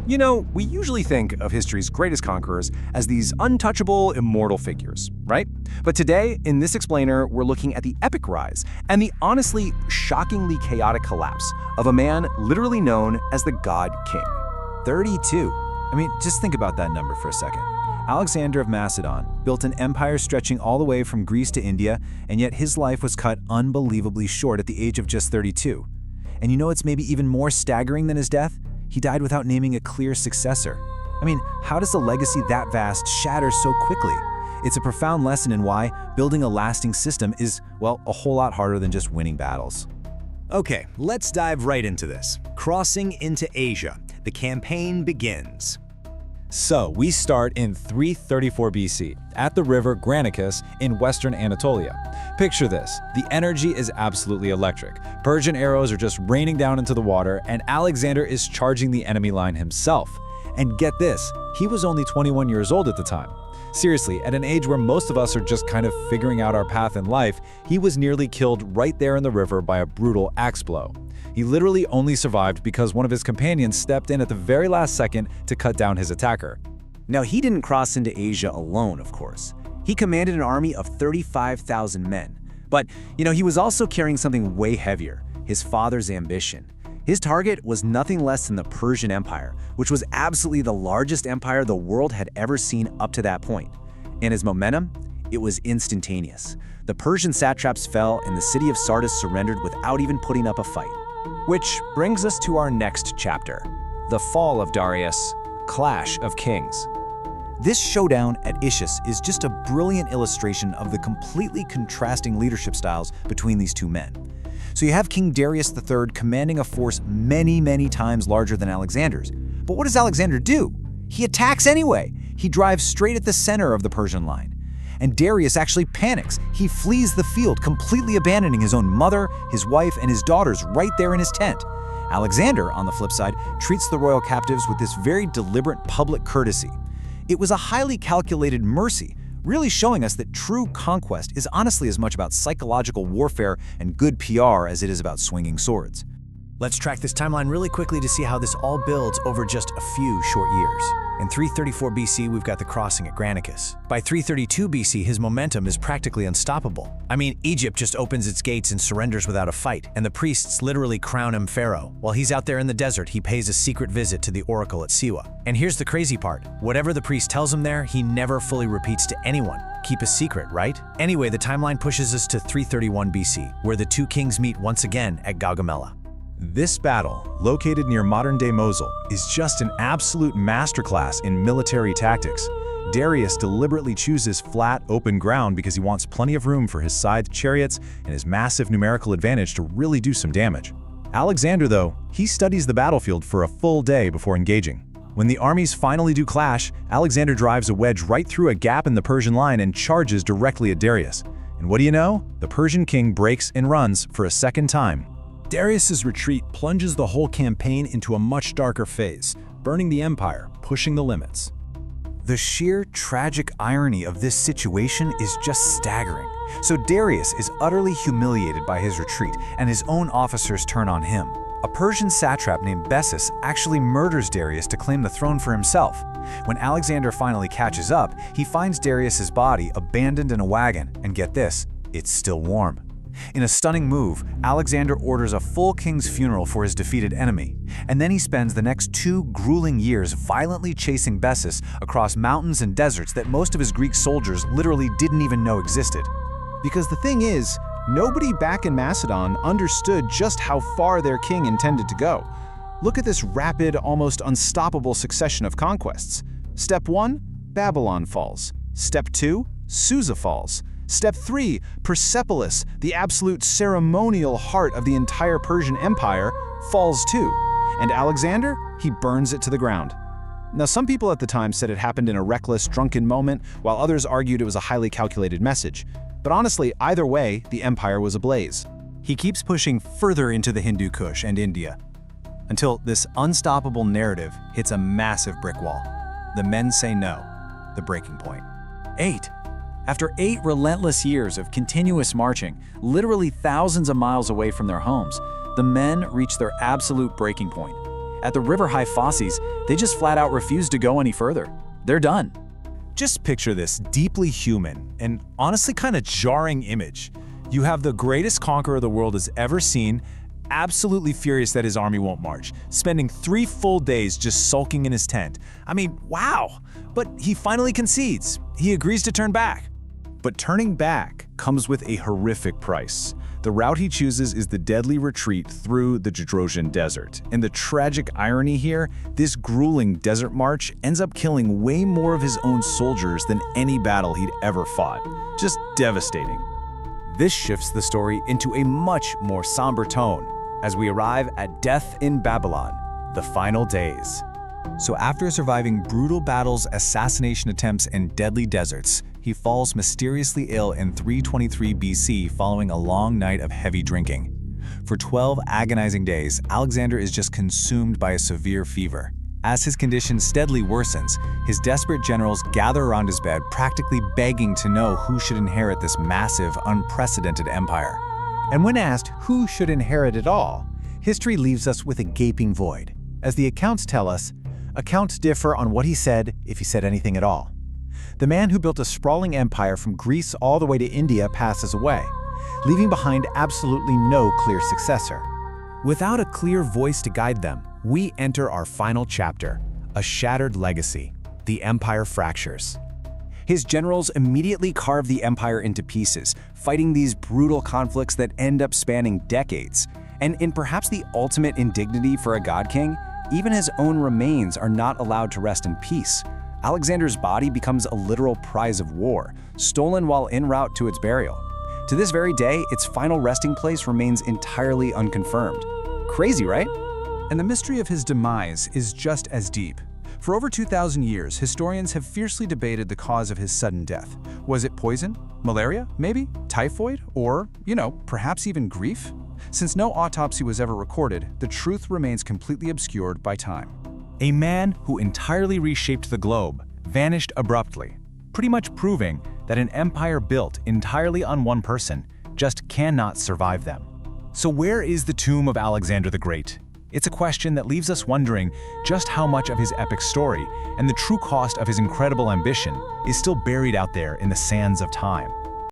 You know, we usually think of history's greatest conquerors as these untouchable, immortal figures, right? But today, in this explainer, we're looking at the epic rise and the honestly, shockingly chaotic collapse of a man literally known as the God King. 32. I mean, just think about that number for a second. Alexander of Macedon built an empire stretching all the way from Greece to India, and yet his life was cut unbelievably short at the age of just 32. And you know what's maybe even more staggering than his death? He died without naming a clear successor. I mean, how does a legacy that vast shatter so quickly? It's a profound lesson in why building a lasting system is, well, a whole lot harder than just winning battles. Okay, let's dive right into this. Crossing into Asia, the campaign begins. So we start in 334 BC at the river Granicus in western Anatolia. Picture this, the energy is absolutely electric. Persian arrows are just raining down into the water, and Alexander is charging the enemy line himself. And get this, he was only 21 years old at the time. Seriously, at an age where most of us are just kind of figuring out our path in life, he was nearly killed right there in the river by a brutal axe blow. He literally only survived because one of his companions stepped in at the very last second to cut down his attacker. Now, he didn't cross into Asia alone, of course. He commanded an army of 35,000 men. But, he was also carrying something way heavier, his father's ambition. His target was nothing less than the Persian Empire, which was absolutely the largest empire the world had ever seen up to that point. And his momentum? It was instantaneous. The Persian satraps fell and the city of Sardis surrendered without even putting up a fight. Which brings us to our next chapter, the fall of Darius, Clash of Kings. This showdown at Issus is just a brilliant illustration of the completely contrasting leadership styles between these two men. So you have King Darius III commanding a force many, many times larger than Alexander's. But what does Alexander do? He attacks anyway. He drives straight at the center of the Persian line. And Darius actually panics. He flees the field, completely abandoning his own mother, his wife, and his daughters right there in his tent. Alexander, on the flip side, treats the royal captives with this very deliberate public courtesy. It was a highly calculated mercy, really showing us that true conquest is honestly as much about psychological warfare and good PR as it is about swinging swords. Let's track this timeline really quickly to see how this all builds over just a few short years. In 334 BC, we've got the crossing at Granicus. By 332 BC, his momentum is practically unstoppable. I mean, Egypt just opens its gates and surrenders without a fight, and the priests literally crown him pharaoh. While he's out there in the desert, he pays a secret visit to the oracle at Siwa. And here's the crazy part. Whatever the priest tells him there, he never fully repeats to anyone. Keep a secret, right? Anyway, the timeline pushes us to 331 BC, where the two kings meet once again at Gaugamela. This battle, located near modern-day Mosul, is just an absolute masterclass in military tactics. Darius deliberately chooses flat, open ground because he wants plenty of room for his scythed chariots and his massive numerical advantage to really do some damage. Alexander, though, he studies the battlefield for a full day before engaging. When the armies finally do clash, Alexander drives a wedge right through a gap in the Persian line and charges directly at Darius. And what do you know? The Persian king breaks and runs for a second time. Darius's retreat plunges the whole campaign into a much darker phase, burning the empire, pushing the limits. The sheer tragic irony of this situation is just staggering. So Darius is utterly humiliated by his retreat, and his own officers turn on him. A Persian satrap named Bessus actually murders Darius to claim the throne for himself. When Alexander finally catches up, he finds Darius's body abandoned in a wagon, and get this, it's still warm. In a stunning move, Alexander orders a full king's funeral for his defeated enemy, and then he spends the next 2 grueling years violently chasing Bessus across mountains and deserts that most of his Greek soldiers literally didn't even know existed. Because the thing is, nobody back in Macedon understood just how far their king intended to go. Look at this rapid, almost unstoppable succession of conquests. Step 1, Babylon falls. Step 2, Susa falls. Step 3, Persepolis, the absolute ceremonial heart of the entire Persian Empire, falls too. And Alexander, he burns it to the ground. Now, some people at the time said it happened in a reckless, drunken moment, while others argued it was a highly calculated message. But honestly, either way, the empire was ablaze. He keeps pushing further into the Hindu Kush and India, until this unstoppable narrative hits a massive brick wall. The men say no, the breaking point. 8. After 8 relentless years of continuous marching, literally thousands of miles away from their homes, the men reach their absolute breaking point. At the river-high fosses, they just flat out refuse to go any further. They're done. Just picture this deeply human and honestly kind of jarring image. You have the greatest conqueror the world has ever seen, absolutely furious that his army won't march, spending 3 full days just sulking in his tent. I mean, wow! But he finally concedes. He agrees to turn back. But turning back comes with a horrific price. The route he chooses is the deadly retreat through the Gedrosian Desert. And the tragic irony here, this grueling desert march ends up killing way more of his own soldiers than any battle he'd ever fought. Just devastating. This shifts the story into a much more somber tone as we arrive at Death in Babylon, the final days. So after surviving brutal battles, assassination attempts, and deadly deserts, he falls mysteriously ill in 323 BC following a long night of heavy drinking. For 12 agonizing days, Alexander is just consumed by a severe fever. As his condition steadily worsens, his desperate generals gather around his bed, practically begging to know who should inherit this massive, unprecedented empire. And when asked who should inherit it all, history leaves us with a gaping void. As the accounts tell us, accounts differ on what he said, if he said anything at all. The man who built a sprawling empire from Greece all the way to India passes away, leaving behind absolutely no clear successor. Without a clear voice to guide them, we enter our final chapter, a shattered legacy. The empire fractures. His generals immediately carve the empire into pieces, fighting these brutal conflicts that end up spanning decades. And in perhaps the ultimate indignity for a god king, even his own remains are not allowed to rest in peace. Alexander's body becomes a literal prize of war, stolen while en route to its burial. To this very day, its final resting place remains entirely unconfirmed. Crazy, right? And the mystery of his demise is just as deep. For over 2,000 years, historians have fiercely debated the cause of his sudden death. Was it poison? Malaria? Maybe? Typhoid? Or, perhaps even grief? Since no autopsy was ever recorded, the truth remains completely obscured by time. A man who entirely reshaped the globe vanished abruptly, pretty much proving that an empire built entirely on one person just cannot survive them. So where is the tomb of Alexander the Great? It's a question that leaves us wondering just how much of his epic story and the true cost of his incredible ambition is still buried out there in the sands of time.